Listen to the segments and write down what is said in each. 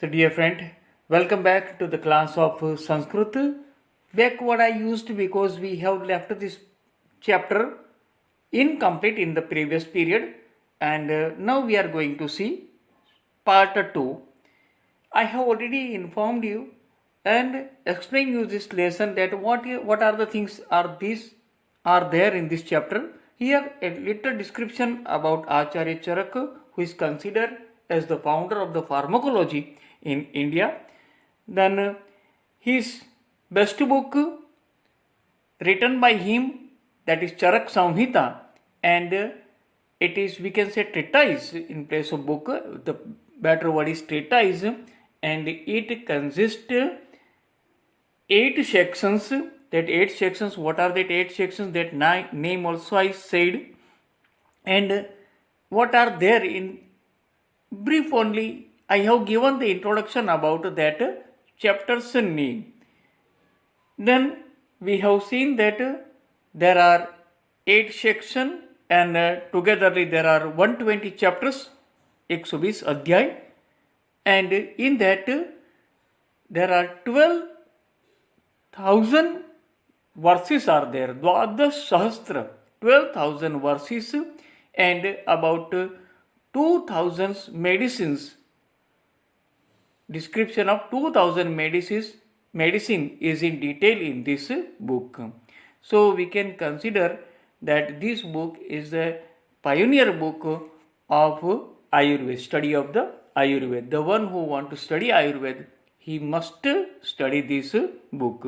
So, dear friend, welcome back to the class of Sanskrit. Back what I used because we have left this chapter incomplete in the previous period, and now we are going to see part 2. I have already informed you and explained you this lesson that what are the things are there in this chapter. Here a little description about Acharya Charaka, who is considered as the founder of the pharmacology in India. Then his best book written by him, that is Charak Samhita, and it is, we can say, treatise in place of book. The better word is treatise, and it consists 8 sections. That 8 sections, what are that 8 sections? That name also I said, and what are there in brief only. I have given the introduction about that chapter's name. Then we have seen that there are 8 sections, and togetherly there are 120 chapters, 120 अध्याय, and in that there are 12,000 verses are there. Dwadash Sahasra, 12,000 verses, and about 2,000 medicines. Description of 2,000 medicine is in detail in this book. So we can consider that this book is the pioneer book of Ayurveda, study of the Ayurveda. The one who want to study Ayurveda, he must study this book.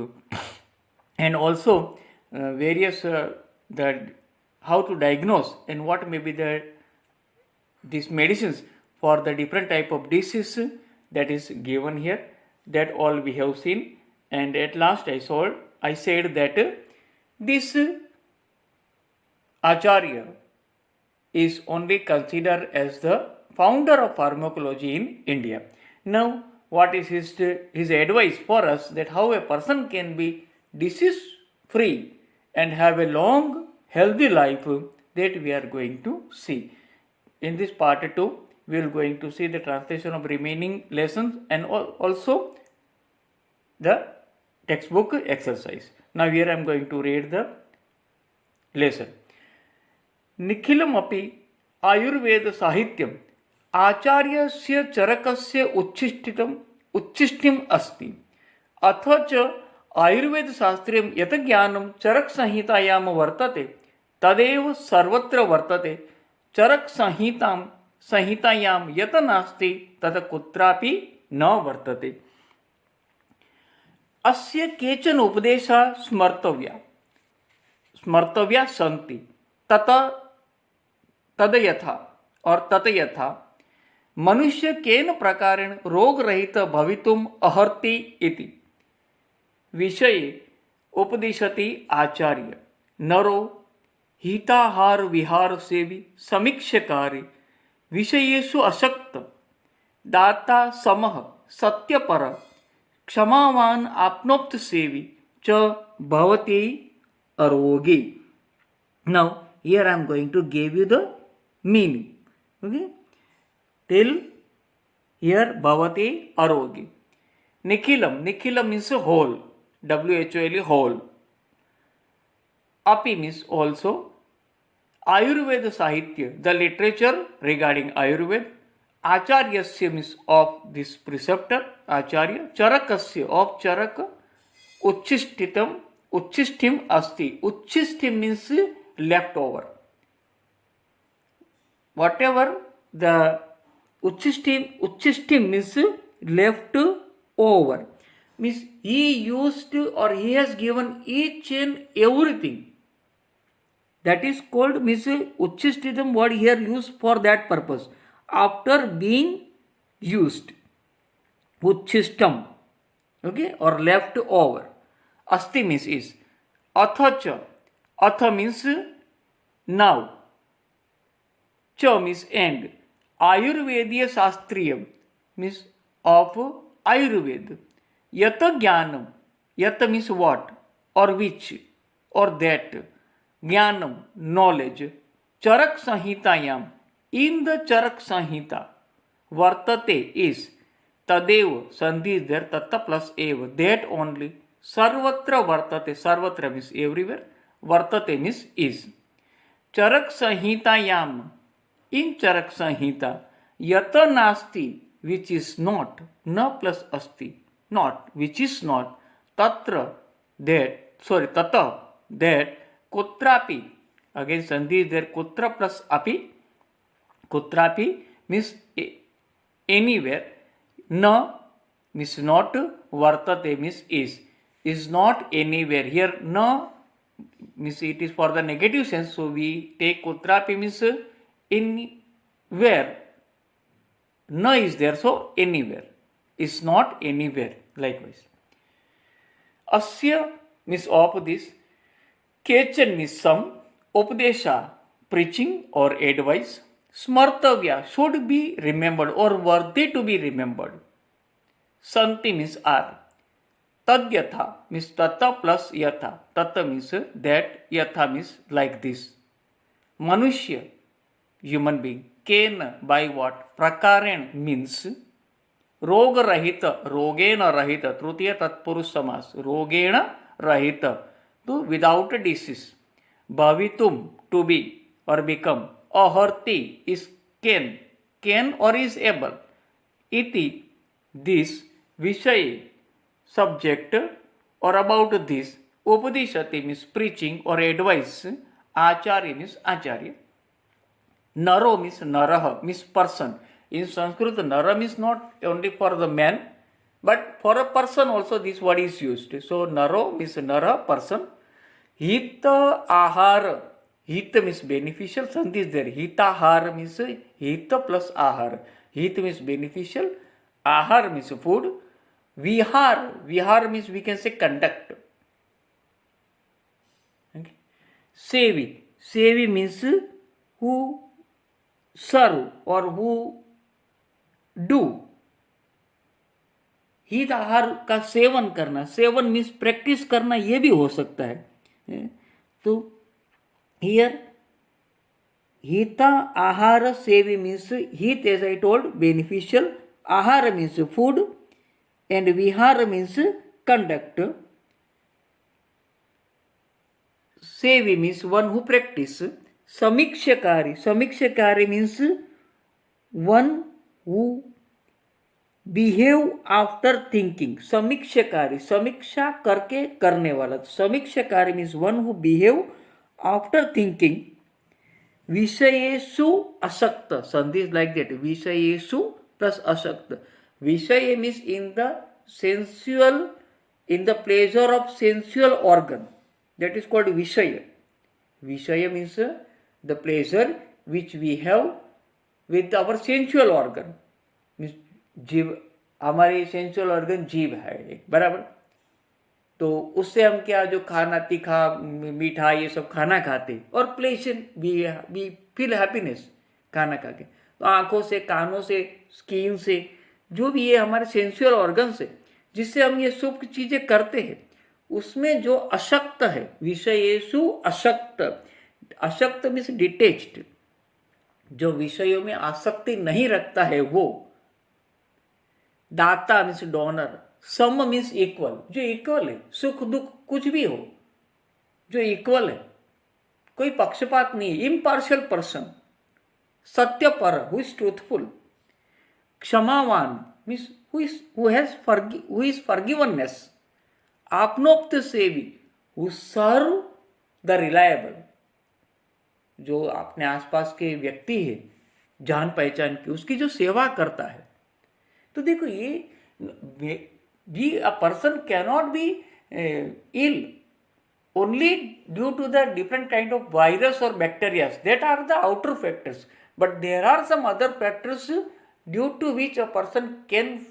And also various that how to diagnose and what may be these medicines for the different type of disease, that is given here. That all we have seen, and at last I said that this Acharya is only considered as the founder of pharmacology in India. Now, what is his advice for us, that how a person can be disease free and have a long healthy life, that we are going to see. In this part 2, we are going to see the translation of remaining lessons and also the textbook exercise. Now here I am going to read the lesson. Nikhilam अपि आयुर्वेद साहित्यम आचार्यस्य चरकस्य उच्छिष्टिम अस्ति, अथ च आयुर्वेद शास्त्रीयं यत् ज्ञानं चरक संहितायां वर्तते तदेव सर्वत्र वर्तते। चरक संहितायां यत् नास्ति तत् कुत्रापि न वर्तते। अस्य केचन उपदेशा स्मर्तव्या सन्ति, तदयथा मनुष्य केन प्रकारेण रोग रहित भवितुम अर्हति इति विषये उपदिशति आचार्य। नरो हिताहार विहार सेवी समीक्षकारी विषयेषु अशक्त दाता समः सत्यपर क्षमावान आपनोक्त सेवी च भवति arogi. Now here I am going to give you the meaning. Okay, till here bhavati arogi. Nikhilam means whole, whole, whole. Api means also. Ayurveda Sahitya, the literature regarding Ayurveda. Acharyasya means of this preceptor, Acharya. Charakasya, of Charaka. Uchishtim asti. Uchishtim means leftover. Whatever the Uchishtim means left over. Means he used or he has given each and everything. That is called, means Uchishtitam word here used for that purpose. After being used. Uchishtam. Okay, or left over. Asti means is. Athacha. Atha means now. Cha means and. Ayurvediya Shastriyam means of Ayurveda. Yata Jnanam. Yata means what? Or which? Or that. Jnanam, knowledge. Charak Sanhitayam. In the Charak Sanhita. Vartate is. tadev, sandhi is there, tatta plus eva, that only. Sarvatra vartate, sarvatra means everywhere, vartate means is. Charak Sanhitayam, in Charak Sanhita, Yata Nasti, which is not, na plus asti, not, which is not, Tatra, Tata, that, Kutrapi, again Sandhi is there, Kutra plus api, Kutrapi means anywhere, na means not, Vartate means is not anywhere. Here, na means it is for the negative sense, so we take kutrapi means anywhere. Na is there, so anywhere. Is not anywhere. Likewise. Asya means of this. Kechan means some. Upadesha, preaching or advice. Smartavya should be remembered or worthy to be remembered. Santi means are. Tadyatha means tata plus yatha. Tata means that, yatha means like this. Manushya, human being. Ken, by what? Prakaren means roga rahita, rogena rahita. Trutiya tatpurush samas. Rogena rahita, to without a disease. Bhavitum, to be or become. Aharti is can or is able. Iti, this. Vishay, subject or about this. Upadishati means preaching or advice. Acharya means acharya. Naro means naraha, means person. In Sanskrit, nara means not only for the man, but for a person also this word is used. So naro means nara, person. Hita ahara. Hita means beneficial. Sandhi is there. Hita ahara means hita plus ahara. Hita means beneficial. Ahar means food. Vihar means we can say conduct. Okay. Sevi means who serve or who do. हित आहार का seven करना, seven means practice करना, ये भी हो सकता है. तो हियर हिता आहार सेवी मीन्स हित, एज आई टोल्ड, बेनिफिशियल. आहार means food and vihara means conduct. Sevi means one who practice. Samikshakari means one who behave after thinking. Samikshakari, samiksha करके करने वाला. Samikshakari means one who behave after thinking. Vishayesu asakta, sandhi is like that. Vishayesu plus asakta. Vishaya means in the sensual, in the pleasure of sensual organ. That is called Vishaya. Vishaya means the pleasure which we have with our sensual organ. Means जीव, हमारे sensual organ जीव है एक, बराबर. तो उससे हम क्या, जो खाना, तीखा, मीठा, ये सब खाना खाते और प्लेजर वी फील हैप्पीनेस खाना खा के. तो आँखों से, कानों से, स्किन से, जो भी ये हमारे सेंसुअल ऑर्गन से जिससे हम ये सब चीज़ें करते हैं, उसमें जो अशक्त है, विषयेषु अशक्त. अशक्त मीन्स डिटेच्ड, जो विषयों में आसक्ति नहीं रखता है वो. दाता मीन्स डोनर. सम मीन्स इक्वल, जो इक्वल है, सुख दुख कुछ भी हो, जो इक्वल है, कोई पक्षपात नहीं, इम्पार्शियल पर्सन. सत्यपर, हु इज ट्रूथफुल. क्षमावान मीन्स who is forgiveness. आपनोक्त सेवी, who serve the reliable, जो अपने आसपास के व्यक्ति है, जान पहचान की, उसकी जो सेवा करता है. तो देखो ये a person cannot be ill only due to the different kind of virus or bacteria. That are the outer factors, but there are some other factors due to which a person can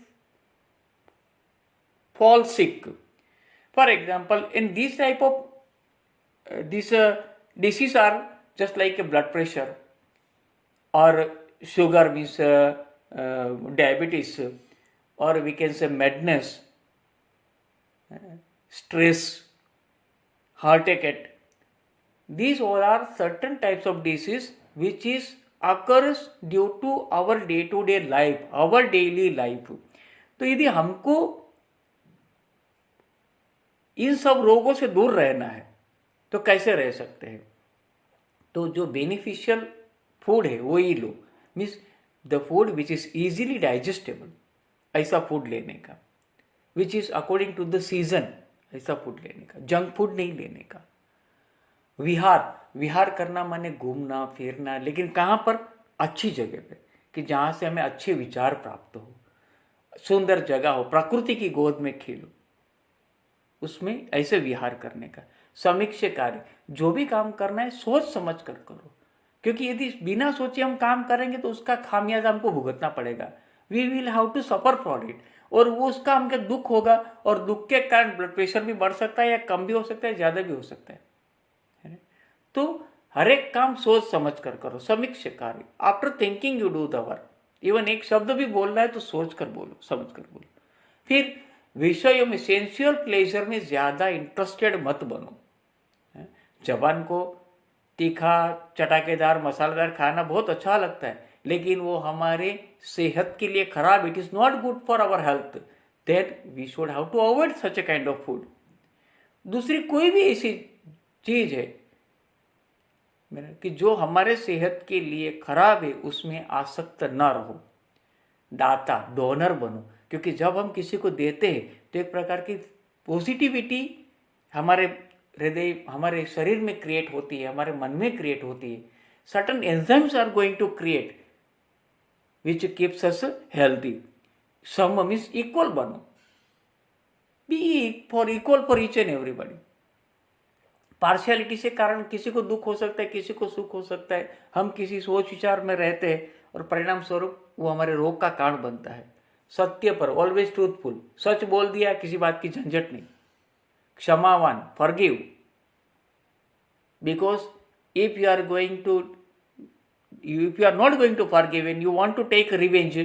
fall sick. For example, in this type of disease are just like a blood pressure or sugar means diabetes, or we can say madness, stress, heart attack. These all are certain types of disease which is occurs due to our day-to-day life, our daily life. तो यदि हमको इन सब रोगों से दूर रहना है तो कैसे रह सकते हैं? तो जो बेनिफिशियल फूड है वो ही लो, means the food which is easily digestible, ऐसा फूड लेने का, which is according to the season, ऐसा फूड लेने का, जंक फूड नहीं लेने का। विहार, विहार करना माने घूमना फिरना, लेकिन कहाँ पर? अच्छी जगह पे, कि जहाँ से हमें अच्छे विचार प्राप्त हो, सुंदर जगह हो, प्रकृति की गोद में खेलो, उसमें ऐसे विहार करने का। समीक्ष कार्य, जो भी काम करना है सोच समझ कर करो, क्योंकि यदि बिना सोचे हम काम करेंगे तो उसका खामियाजा हमको भुगतना पड़ेगा। We will have to suffer for it, और वो उसका हमको दुख होगा, और दुख के कारण ब्लड प्रेशर भी बढ़ सकता है, या कम भी हो सकता है, ज़्यादा भी हो सकता है ना? तो हर एक काम सोच समझ कर करो, समीक्ष कार्य, after thinking you do the work. Even एक शब्द भी बोलना है तो सोच कर बोलो, समझ कर बोलो। फिर विषयों में, सेंसुअल प्लेजर में ज़्यादा इंटरेस्टेड मत बनो। जबान को तीखा, चटाकेदार, मसालेदार खाना बहुत अच्छा लगता है, लेकिन वो हमारे सेहत के लिए खराब, it is not good for our health, that we should have to avoid such a kind of food. दूसरी कोई भी ऐसी चीज़ है कि जो हमारे सेहत के लिए खराब है, उसमें आसक्त न रहो। दाता, डोनर बनो, क्योंकि जब हम किसी को देते हैं तो एक प्रकार की पॉजिटिविटी हमारे हृदय, हमारे शरीर में क्रिएट होती है, हमारे मन में क्रिएट होती है। Certain enzymes are going to create which keeps us healthy. सम मीन्स इक्वल बनो, be for equal for each and everybody. Partiality से कारण किसी को दुख हो सकता है, किसी को सुख हो सकता है। हम किसी सोच विचार में रहते हैं और परिणाम स्वरूप वो हमारे रोग का कारण बनता है। सत्य पर, ऑलवेज ट्रूथफुल, सच बोल दिया, किसी बात की झंझट नहीं। क्षमावान, forgive, because if you are not going to forgive and you want to take revenge,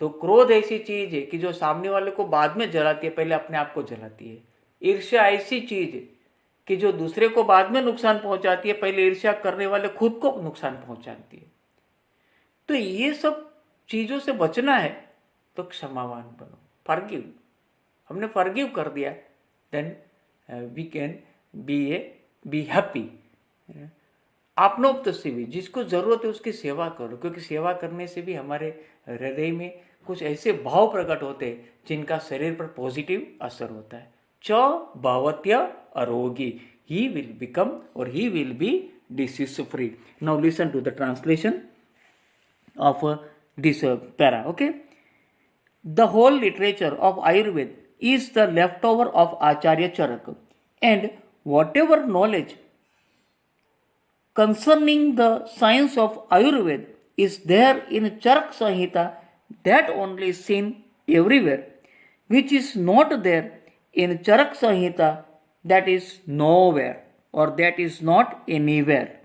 तो क्रोध ऐसी चीज है कि जो सामने वाले को बाद में जलाती है, पहले अपने आप को जलाती है। ईर्ष्या ऐसी चीज है कि जो दूसरे को बाद में नुकसान पहुंचाती है, पहले ईर्ष्या करने वाले खुद को नुकसान पहुंचाती है। तो ये सब चीजों से बचना है तो क्षमावान बनो, फॉरगिव। हमने फॉरगिव कर दिया, then we can be happy. आपनोक्त से भी, जिसको जरूरत है उसकी सेवा करो, क्योंकि सेवा करने से भी हमारे हृदय में कुछ ऐसे भाव प्रकट होते हैं जिनका शरीर पर पॉजिटिव असर होता है। च भवत्य आरोगी, ही विल बिकम और he will be disease free. Now listen to the translation of this para. Okay, the whole literature of Ayurveda is the leftover of Acharya Charaka, and whatever knowledge concerning the science of Ayurveda is there in Charak Samhita, that only is seen everywhere, which is not there in Charak Samhita, that is nowhere, or that is not anywhere.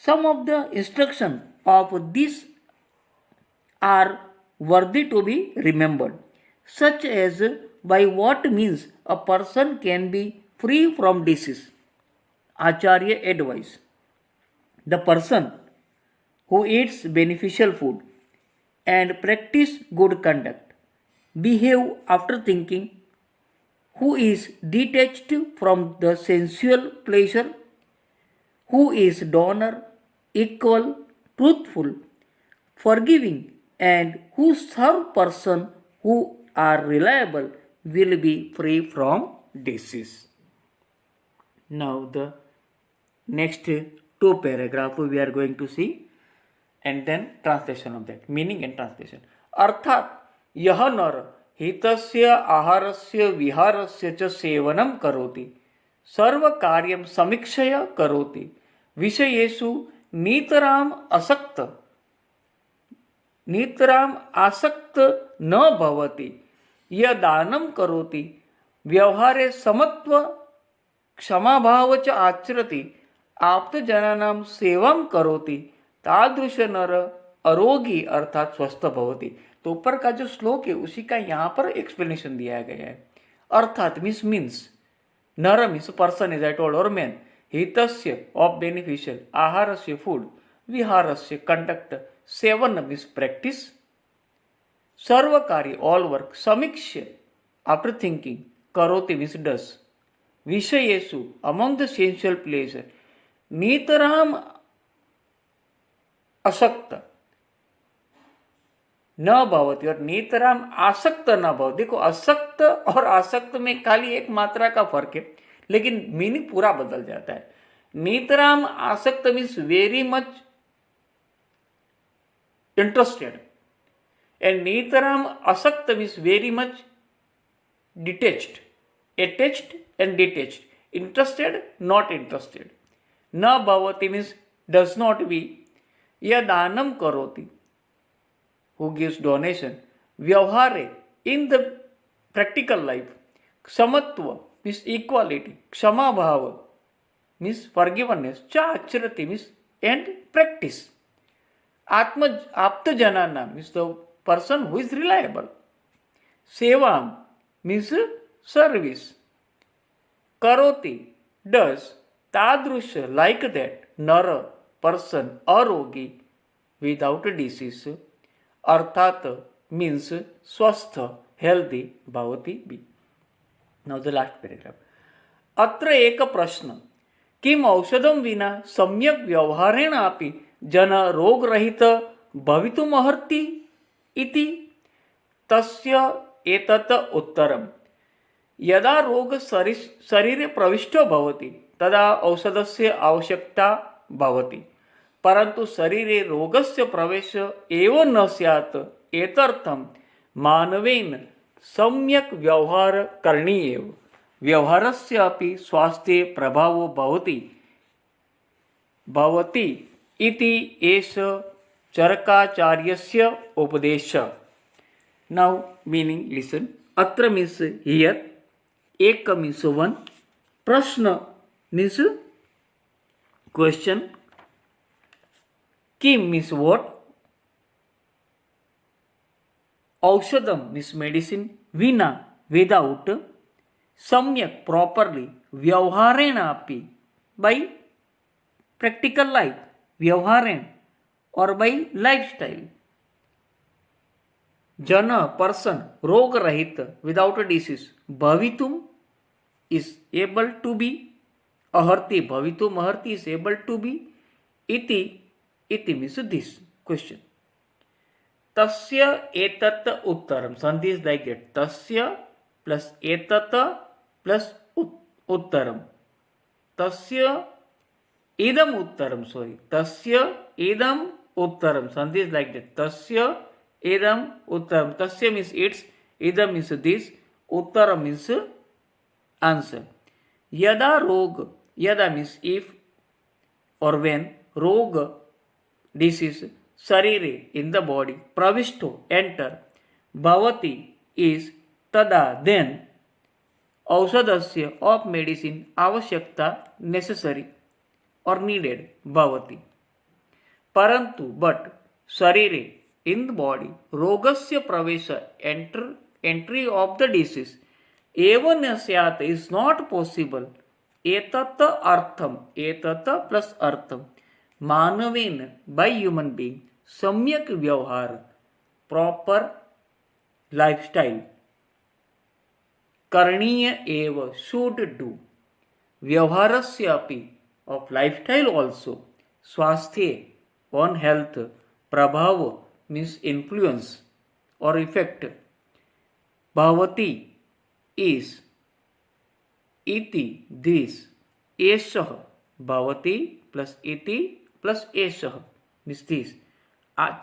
Some of the instructions of this are worthy to be remembered, such as by what means a person can be free from disease. Acharya advice: the person who eats beneficial food and practice good conduct, behave after thinking, who is detached from the sensual pleasure, who is donor, equal, truthful, forgiving, and who serve person who are reliable will be free from disease. Now the next two paragraph we are going to see, and then translation of that, meaning and translation. अर्थात यह नर हितस्य आहारस्य विहारस्य च सेवनं करोति, सर्व कार्यं समीक्षया करोति, विषयेषु नितराम आसक्त न भवति, यह दानं करोति, व्यवहारे समत्व क्षमाभाव च आचरति, आप्तजनानां सेवां करोति, तादृश नर आरोगी अर्थात स्वस्थ भवति। तो ऊपर का जो श्लोक है उसी का यहाँ पर एक्सप्लेनेशन दिया गया है। अर्थात मीन्स नर means person, is I told, और मैन, हितस्य ऑफ बेनिफिशियल, आहारस्य फूड, विहारस्य कंडक्ट, सेवन मीन्स प्रैक्टिस, सर्व कार्य, all work, samikshya, after thinking, karoti means does, vishayesu, among the sensual pleasure, nitaram असक्त न भवती और नितराम आसक्त न भव। देखो असक्त और आसक्त में खाली एक मात्रा का फर्क है, लेकिन मीनिंग पूरा बदल जाता है। नितराम आसक्त means very much interested and नितराम असक्त means very much detached, attached and detached, interested not interested. न भवती मीन्स डज नॉट बी, या दानम करोति who gives donation, vyavhare in the practical life, samatva means equality, kshama bhava means forgiveness, cha acharati means and practice, atma apta janana means the person who is reliable, sevam means service, karoti does, tadrusha like that, nara person arogi without a disease, अर्थात means स्वस्थ healthy भवति be. Now the last paragraph. अत्र एक प्रश्न, किम औषधं विना सम्यक् व्यवहारेण अपि जन रोगरहित भवितुमर्हति इति। तस्य एतत् उत्तरम्, यदा रोग शरीरे प्रविष्टो भवति तदा औषधस्य आवश्यकता भवति, परंतु शरीरे रोगस्य प्रवेश एव न स्यात्, एतर्थं मानवेन सम्यक् व्यवहार करणीयः, व्यवहारस्य अपि स्वास्थ्ये प्रभावो भवति इति एष चरकाचार्यस्य उपदेशः। Now meaning listen. अत्र मीन्स हियर, एक मीन्स वन, प्रश्न means question, Kim means what, औषधम means medicine, विना without, सम्यक properly, व्यवहारेण अपि by practical life, व्यवहारेण और by lifestyle, जन person रोग रहित without a disease, भवितुम is able to be, अहर्ति भवितुम अहर्ति is able to be, इति means this question. तस्य एतत् उत्तरम, संधि is like that, तस्य plus एतत् plus उत्तरम, तस्य इदम उत्तरम, sorry, तस्य इदम उत्तरम, संधि is like that, तस्य इदम उत्तरम, तस्य means its, idam means this, उत्तरम means answer. यदा रोग, यदा means if or when, रोग disease sharire in the body, pravishto enter, bhavati is tada then, औषधस्य of medicine आवश्यकता necessary or needed bhavati, परंतु but sharire in the body, रोगस्य प्रवेश entry of the disease एव न स्यात् is not possible, एतत् अर्थम, एतत् plus अर्थम, मानवेन by human being, सम्यक व्यवहार proper lifestyle, करणीय एव should do, व्यवहारस्य अपि of lifestyle also, स्वास्थ्ये on health, प्रभाव means influence or effect, भवति is, इति this, एषः, भवति plus इति plus एषः means this,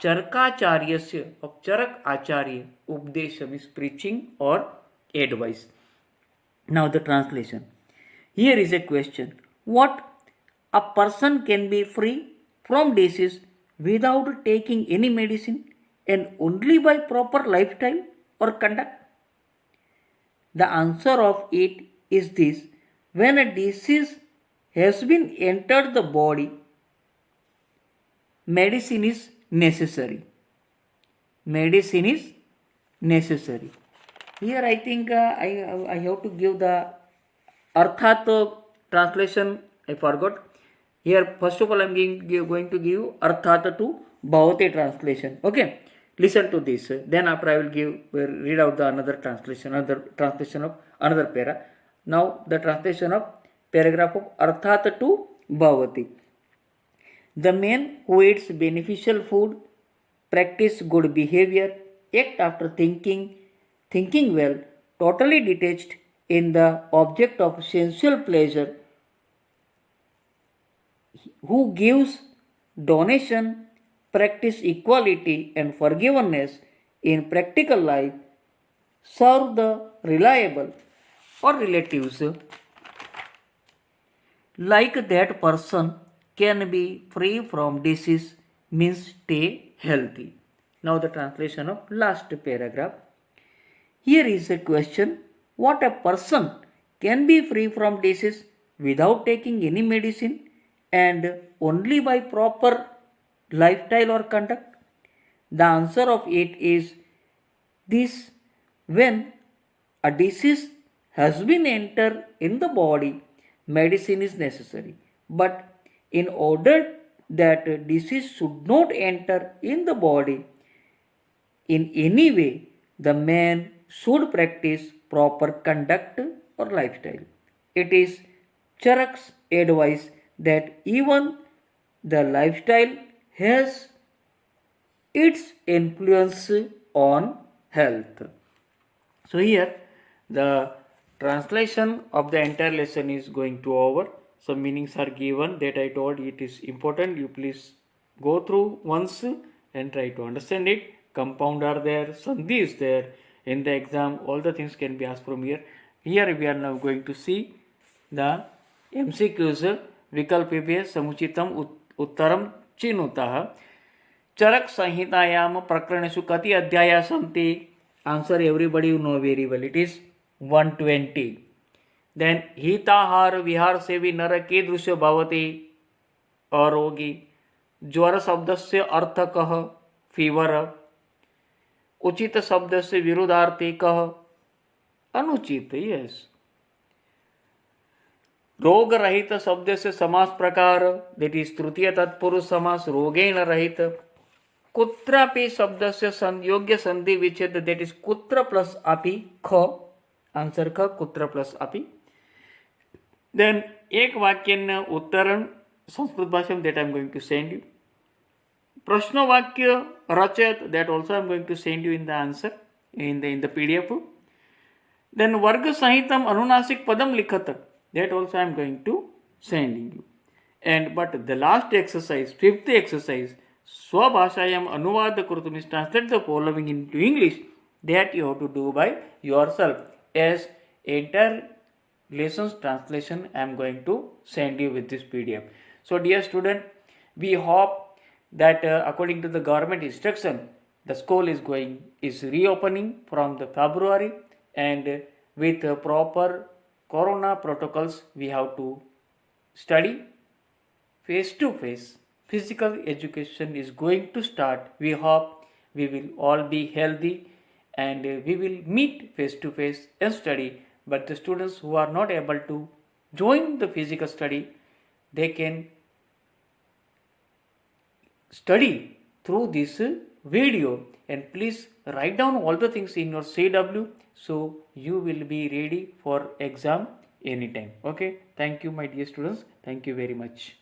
चरकाचार्यस्य of चरक आचार्य, उपदेश means preaching or advice. Now the translation. Here is a question. What? A person can be free from disease without taking any medicine and only by proper lifestyle or conduct? The answer of it is this: when a disease has been entered the body, medicine is necessary. Medicine is necessary. Here I think I have to give the Arthat translation. I forgot. Here first of all I am going to give Arthat to Bhavate translation. Okay. Listen to this. Then after I will read out the another translation of another para. Now the translation of paragraph of Arthat to Bhavati. The man who eats beneficial food, practice good behavior, act after thinking well, totally detached in the object of sensual pleasure, who gives donation, practice equality and forgiveness in practical life, serve the reliable or relatives, like that person can be free from disease, means stay healthy. Now the translation of last paragraph. Here is a question: what a person can be free from disease without taking any medicine and only by proper lifestyle or conduct? The answer of it is this: when a disease has been entered in the body, medicine is necessary. But in order that disease should not enter in the body in any way, the man should practice proper conduct or lifestyle. It is Charak's advice that even the lifestyle has its influence on health. So here the translation of the entire lesson is going to over. Some meanings are given that I told it is important. You please go through once and try to understand it. Compound are there, sandhi is there. In the exam, all the things can be asked from here. Here we are now going to see the MCQs. विकल्पेभ्यः समुचितम उत्तरम चिनुतः. चरक संहितायाम प्रकरणेषु कति अध्यायाः सन्ति? Answer everybody you know very well. It is 120. Then हिताहार विहार सेवी नर कीदृशो भवति? अरोगी. ज्वर शब्दस्य अर्थ कः? Fever. उचित शब्दस्य विरुद्धार्थी कः? अनुचित. यस. रोग रहित शब्द से समास प्रकार, दैट इज तृतीय तत्पुरुष समास. रोगेण रहित. कुत्रापि शब्द से योग्य संधि विच्छेद, दैट इज कुत्र प्लस अपि. ख. आंसर ख, कुत्र प्लस अपि. देन एक वाक्य उत्तरण संस्कृत भाषा में, that I am going to send you. प्रश्न वाक्य रचयत, that also I am going to send you in the answer in the PDF. Then वर्ग संहितम अनुनासिक पदम लिखत, that also I am going to sending you. And but the last exercise, fifth exercise, swabhashayam anuvad kurtu, means translate the following into English, that you have to do by yourself. As entire lessons translation I am going to send you with this PDF. So dear student, we hope that according to the government instruction, the school is reopening from the February, and with proper Corona protocols, we have to study face to face. Physical education is going to start. We hope we will all be healthy and we will meet face to face and study. But the students who are not able to join the physical study, they can study through this video. And please write down all the things in your CW, so you will be ready for exam anytime. Okay, thank you my dear students, thank you very much.